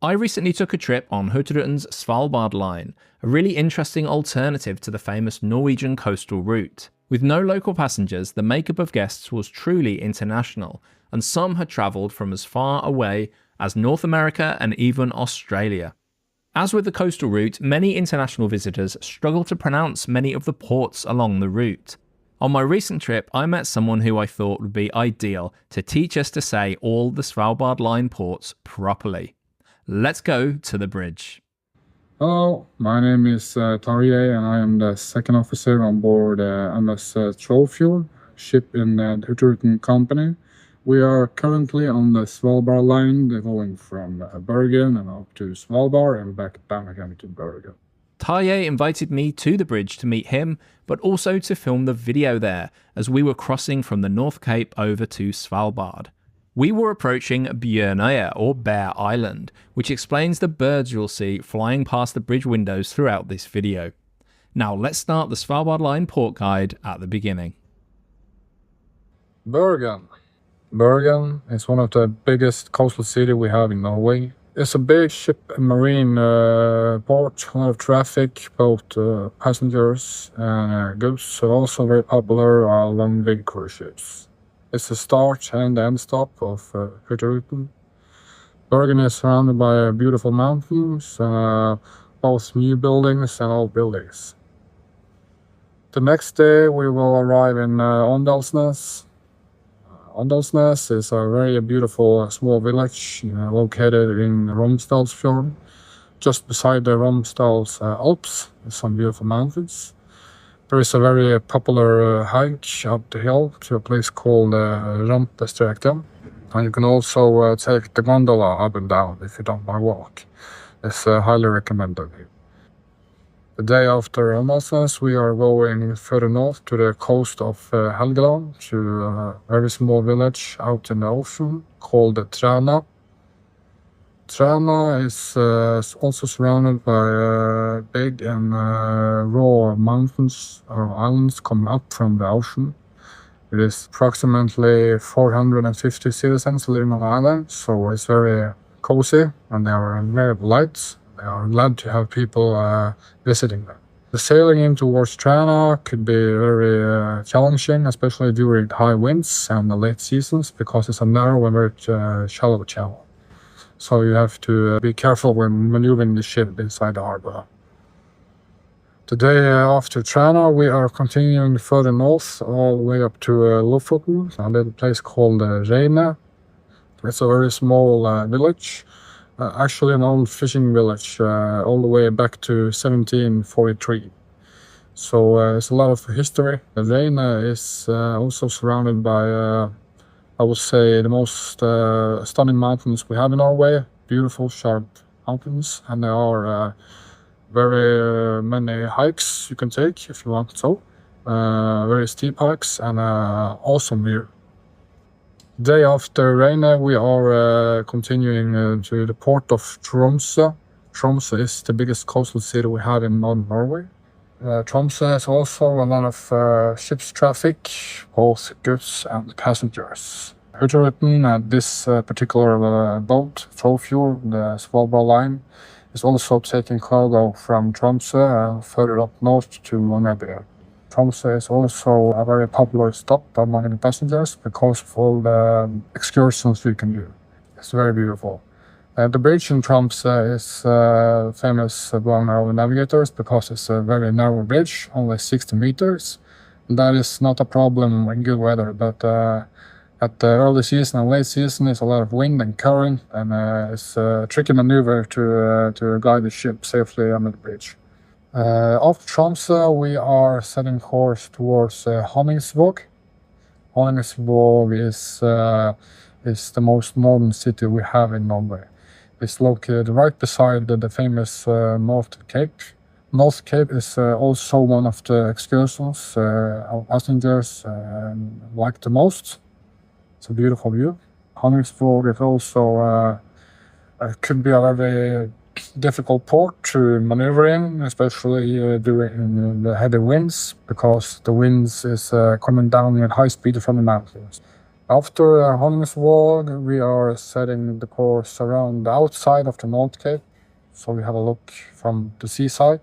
I recently took a trip on Hurtigruten's Svalbard line, a really interesting alternative to the famous Norwegian coastal route. With no local passengers, the makeup of guests was truly international, and some had travelled from as far away as North America and even Australia. As with the coastal route, many international visitors struggle to pronounce many of the ports along the route. On my recent trip, I met someone who I thought would be ideal to teach us to say all the Svalbard line ports properly. Let's go to the bridge. Hello, my name is Tarjei, and I am the second officer on board MS Trollfjord, ship in the Hurtigruten company. We are currently on the Svalbard line, going from Bergen and up to Svalbard and back down again to Bergen. Tarjei invited me to the bridge to meet him, but also to film the video there, as we were crossing from the North Cape over to Svalbard. We were approaching Bjørnøya, or Bear Island, which explains the birds you'll see flying past the bridge windows throughout this video. Now let's start the Svalbard Line port guide at the beginning. Bergen. Bergen is one of the biggest coastal cities we have in Norway. It's a big ship and marine port, a lot of traffic, both passengers and goods, also very popular long big cruise ships. It's the start and end stop of Hurtigruten. Bergen is surrounded by beautiful mountains, both new buildings and old buildings. The next day we will arrive in Åndalsnes. Åndalsnes is a very beautiful small village located in Romsdalsfjord. Just beside the Romsdals Alps, some beautiful mountains. There is a very popular hike up the hill to a place called Rampestrekten. And you can also take the gondola up and down if you don't want to walk. It's highly recommended. The day after Åndalsnes, we are going further north to the coast of Helgeland, to a very small village out in the ocean called Træna. Træna is also surrounded by big and raw mountains or islands coming up from the ocean. It is approximately 450 citizens living on the island, so it's very cozy and they are very polite. They are glad to have people visiting them. The sailing in towards Træna could be very challenging, especially during high winds and the late seasons, because it's a narrow and very shallow channel. So you have to be careful when maneuvering the ship inside the harbor. The day after Træna, we are continuing further north, all the way up to Lofoten, a little place called Reine. It's a very small village, actually an old fishing village, all the way back to 1743. So it's a lot of history. Reine is also surrounded by I would say the most stunning mountains we have in Norway. Beautiful, sharp mountains, and there are very many hikes you can take if you want so. Very steep hikes and awesome view. Day after Reine, we are continuing to the port of Tromsø. Tromsø is the biggest coastal city we have in northern Norway. Tromsø has also a lot of ships traffic, both goods and passengers. Hurtigruten at this particular boat, Trollfjord, the Svalbard line, is also taking cargo from Tromsø further up north to Longyearbyen. Tromsø is also a very popular stop among the passengers because of all the excursions you can do. It's very beautiful. The bridge in Tromsø is famous among our navigators because it's a very narrow bridge, only 60 meters. That is not a problem in good weather, but at the early season and late season, there's a lot of wind and current, and it's a tricky maneuver to guide the ship safely under the bridge. Off Tromsø, we are setting course towards Honningsvåg. Honningsvåg is the most northern city we have in Norway. It's located right beside the famous North Cape. North Cape is also one of the excursions our passengers like the most. It's a beautiful view. Honningsvåg is also could be a very difficult port to maneuver in, especially during the heavy winds, because the winds is coming down at high speed from the mountains. After Honningsvåg, we are setting the course around the outside of the North Cape, so we have a look from the seaside.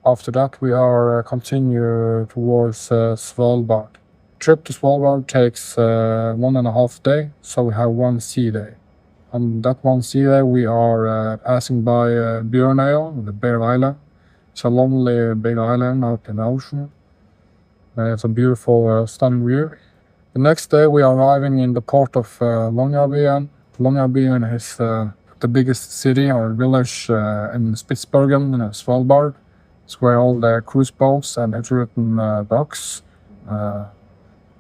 After that, we are continue towards Svalbard. Trip to Svalbard takes 1.5 days, so we have one sea day. On that one sea day, we are passing by Brønnøysund, the Bear Island. It's a lonely big island out in the ocean. It's a beautiful, stunning view. The next day, we are arriving in the port of Longyearbyen. Longyearbyen is the biggest city or village in Spitsbergen, in Svalbard. It's where all the cruise boats and Hurtigruten docks.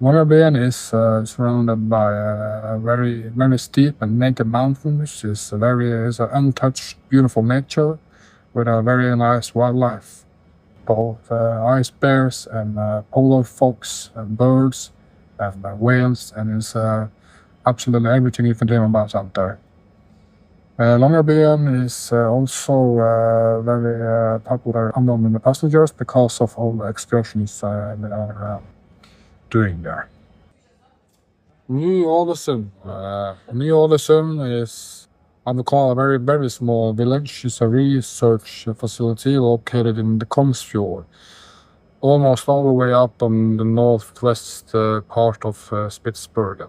Longyearbyen is surrounded by very, very steep and naked mountains. It's an untouched, beautiful nature with a very nice wildlife. Both ice bears and polar fox and birds and whales, and it's absolutely everything you can dream about out there. Longyearbyen is also very popular among the passengers because of all the excursions they are doing there. Ny-Ålesund. Ny-Ålesund is, I would call, a very, very small village. It's a research facility located in the Trollfjord, almost all the way up on the northwest part of Spitsbergen.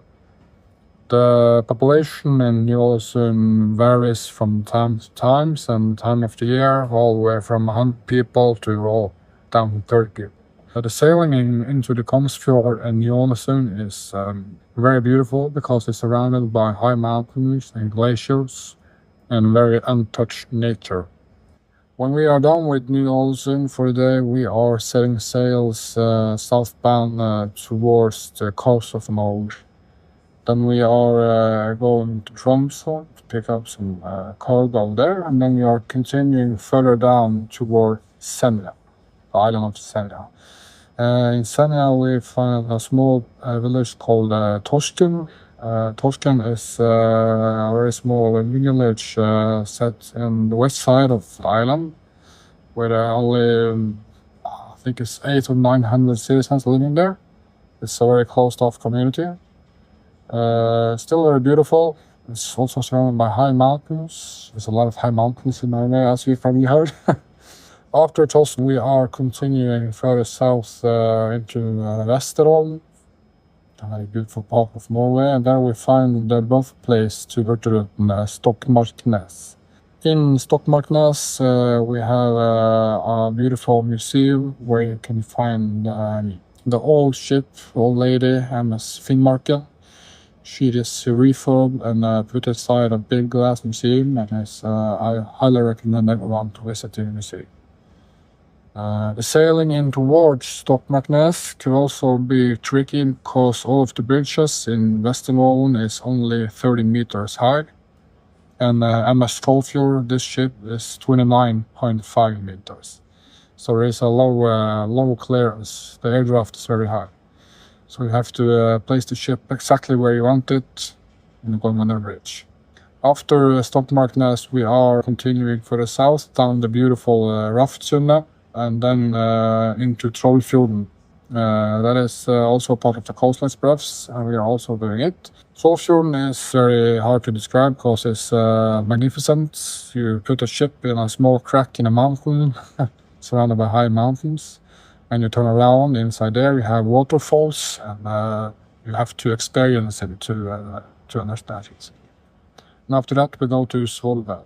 The population in Ny-Ålesund varies from time to time and time of the year, all the way from 100 people to down to 30 people. The sailing into the Trollfjord and Ny-Ålesund is very beautiful because it's surrounded by high mountains and glaciers and very untouched nature. When we are done with Ny-Ålesund for the day, we are setting sails southbound towards the coast of Norway. Then we are going to Tromsø to pick up some cargo there, and then we are continuing further down toward Senja, the island of Senja. In Senja, we find a small village called Torsken. Torsken is a very small village set in the west side of the island, where there are only, I think it's 800 or 900 citizens living there. It's a very closed-off community. Still very beautiful. It's also surrounded by high mountains. There's a lot of high mountains in Norway, as we probably heard. After Torsken, we are continuing further south into Vesterålen, a very beautiful part of Norway, and there we find the birthplace to Hurtigruten, Stokmarknes. In Stokmarknes, we have a beautiful museum where you can find the old ship, old lady, MS Finnmarken. She is refurbed and put aside a big glass museum, and I highly recommend everyone to visit the museum. The sailing in towards Stokmarknes could also be tricky because all of the bridges in Vesterålen is only 30 meters high, and MS Trollfjord, this ship, is 29.5 meters. So there is a low clearance. The air draft is very high. So you have to place the ship exactly where you want it and going on the bridge. After Stokmarknes, we are continuing further south down the beautiful Raftsund and then into Trollfjorden. That is also part of the coastline spreads, and we are also doing it. Trollfjorden is very hard to describe because it's magnificent. You put a ship in a small crack in a mountain, surrounded by high mountains, and you turn around. Inside there you have waterfalls, and you have to experience it to understand it. And after that we go to Svolvær.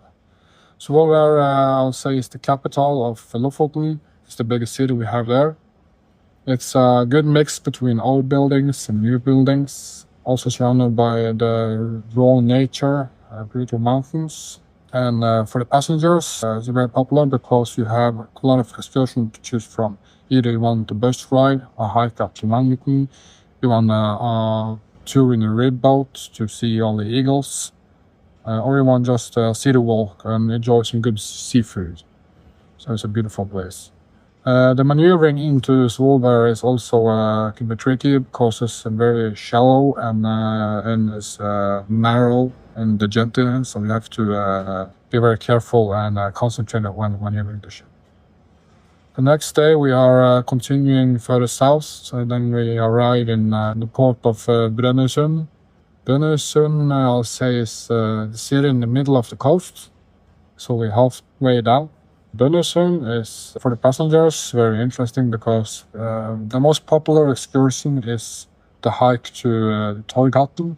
Svolvær, I'll say, is the capital of Lofoten. It's the biggest city we have there. It's a good mix between old buildings and new buildings, also surrounded by the raw nature, beautiful mountains. And for the passengers, it's very popular because you have a lot of excursions to choose from. Either you want a bus ride, a hike up to Longyearbyen, you want a tour in a rib boat to see all the eagles, or you want just a city walk and enjoy some good seafood. So it's a beautiful place. The maneuvering into Svolvær is also can be tricky because it's very shallow and it's narrow and the gentleness, so you have to be very careful and concentrate when you're in the ship. The next day we are continuing further south, so then we arrive in the port of Brønnøysund. Brønnøysund, I'll say, is the city in the middle of the coast, so we're halfway down. Brønnøysund is, for the passengers, very interesting because the most popular excursion is the hike to Hurtigruten.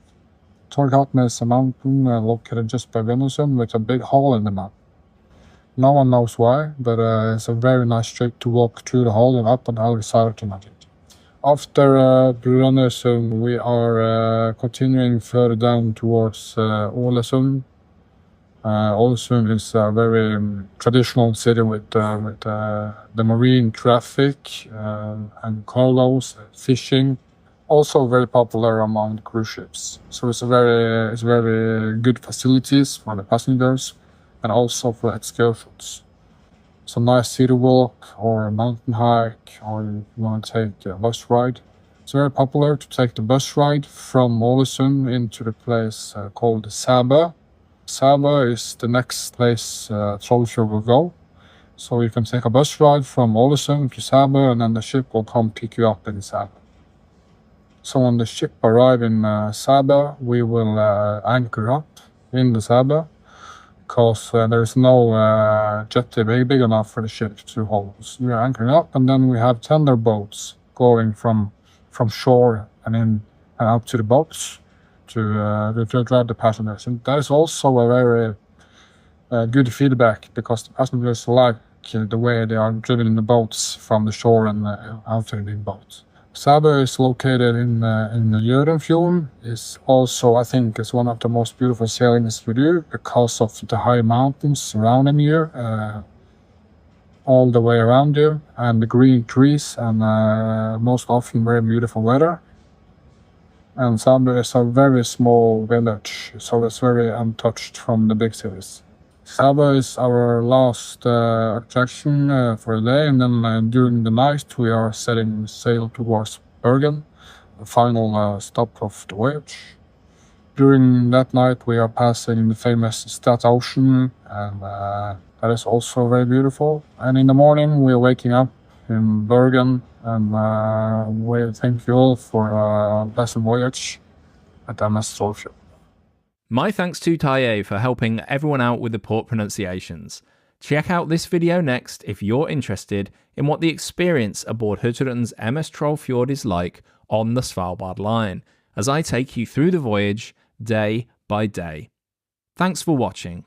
Hurtigruten is a mountain located just by Brønnøysund with a big hole in the mountain. No one knows why, but it's a very nice trip to walk through the hole and up on the other side of the mountain. After Brønnøysund, we are continuing further down towards Ålesund. Ålesund is a very traditional city with the marine traffic and cargoes, fishing. Also very popular among the cruise ships. So it's very good facilities for the passengers and also for excursions. It's a nice city walk or a mountain hike, or you want to take a bus ride. It's very popular to take the bus ride from Ålesund into the place called Svolvær. Svolvær is the next place Trollfjord will go. So you can take a bus ride from Ålesund to Svolvær, and then the ship will come pick you up in Svolvær. So when the ship arrives in Svolvær, we will anchor up in the Svolvær, because there is no jetty big enough for the ship to hold. So we are anchoring up, and then we have tender boats going from shore and out to the boats to drive the passengers. And that is also a very good feedback, because the passengers like the way they are driven in the boats from the shore and out to the big boats. Svolvær is located in Longyearbyen. It's also, I think, is one of the most beautiful sailings we do because of the high mountains surrounding you, all the way around you, and the green trees, and most often very beautiful weather. And Svolvær is a very small village, so it's very untouched from the big cities. Svolvær is our last attraction for the day, and then during the night we are setting sail towards Bergen, the final stop of the voyage. During that night we are passing the famous Stad Ocean, and that is also very beautiful. And in the morning we are waking up in Bergen, and we thank you all for a pleasant voyage at MS Trollfjord. My thanks to Taye for helping everyone out with the port pronunciations. Check out this video next if you're interested in what the experience aboard Hurtigruten's MS Trollfjord is like on the Svalbard line, as I take you through the voyage day by day. Thanks for watching.